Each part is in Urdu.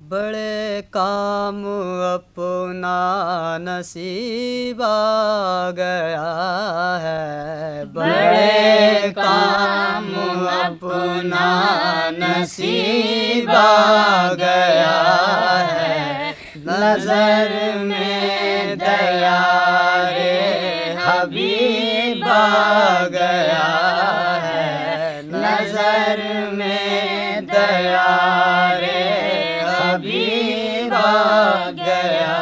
بڑے کام اپنا نصیب آ گیا ہے، بڑے کام اپنا نصیب آ گیا ہے، نظر میں دیار حبیب آ گیا ہے، نظر میں دیار حبیب آ گیا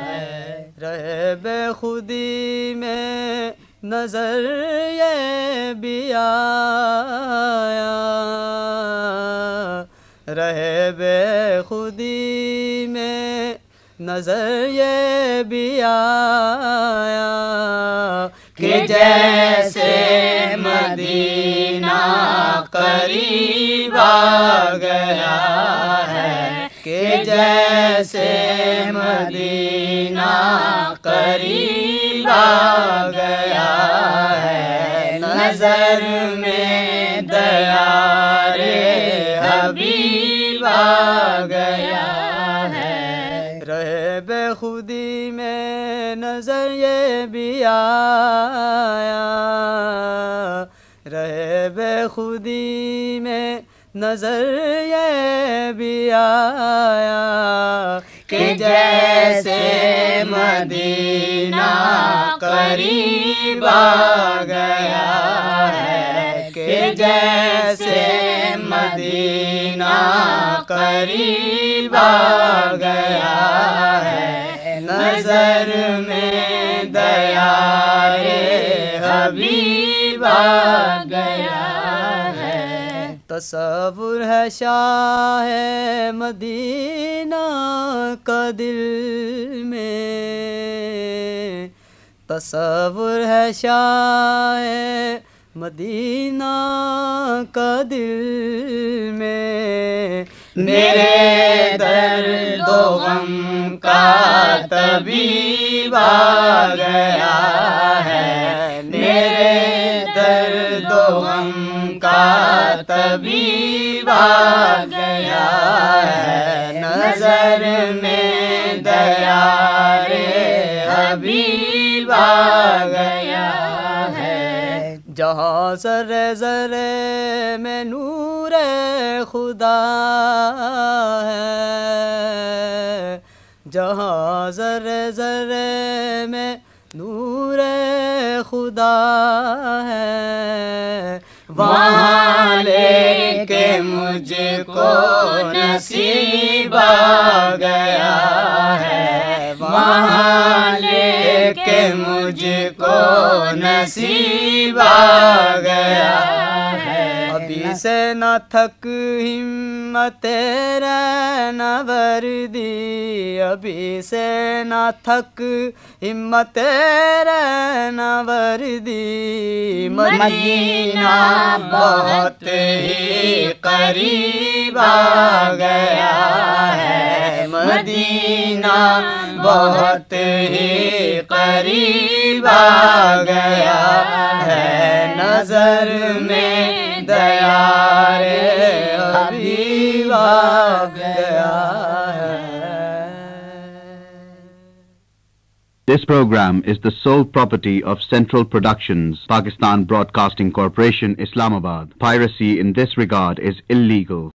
ہے۔ رہے بے خودی میں نظر یہ بھی آیا، رہے بے خودی میں نظر یہ بھی آیا کہ جیسے مدینہ قریب آ گیا ہے، کہ جیسے مدینہ قریب آ گیا ہے، نظر میں دیار حبیب آ گیا ہے۔ رہے بے خودی میں نظر یہ بھی آیا، رہے بے خودی میں نظر یہ بھی آیا کہ جیسے مدینہ قریب آ گیا ہے، کہ جیسے مدینہ قریب آ گیا ہے، نظر میں دیار حبیب آ گیا ہے۔ تصور ہے شاہ مدینہ کا دل میں، تصور ہے شاہ مدینہ کا دل میں، میرے درد و غم کا طبیب آ گیا ہے، میرے درد و غم کا طبیب آ گیا ہے، نظر میں دیار حبیب آ گیا ہے۔ جہاں ذرے ذرے میں نور خدا ہے، جہاں ذرے ذرے میں نور خدا ہے، وہاں لے کے مجھ کو نصیب آ گیا ہے، وہاں لے کے مجھ کو نصیب آ گیا ہے۔ ابھی سے نہ تھک ہمت رہنا وردی، ابھی سے نہ تھک ہمت رہنا وردی، مدینہ بہت ہی قریب آ گیا ہے، مدینہ بہت ہی قریب آ گیا ہے، نظر میں دیار حبیب آ گیا ہے۔ This program is the sole property of Central Productions, Pakistan Broadcasting Corporation, Islamabad. Piracy in this regard is illegal.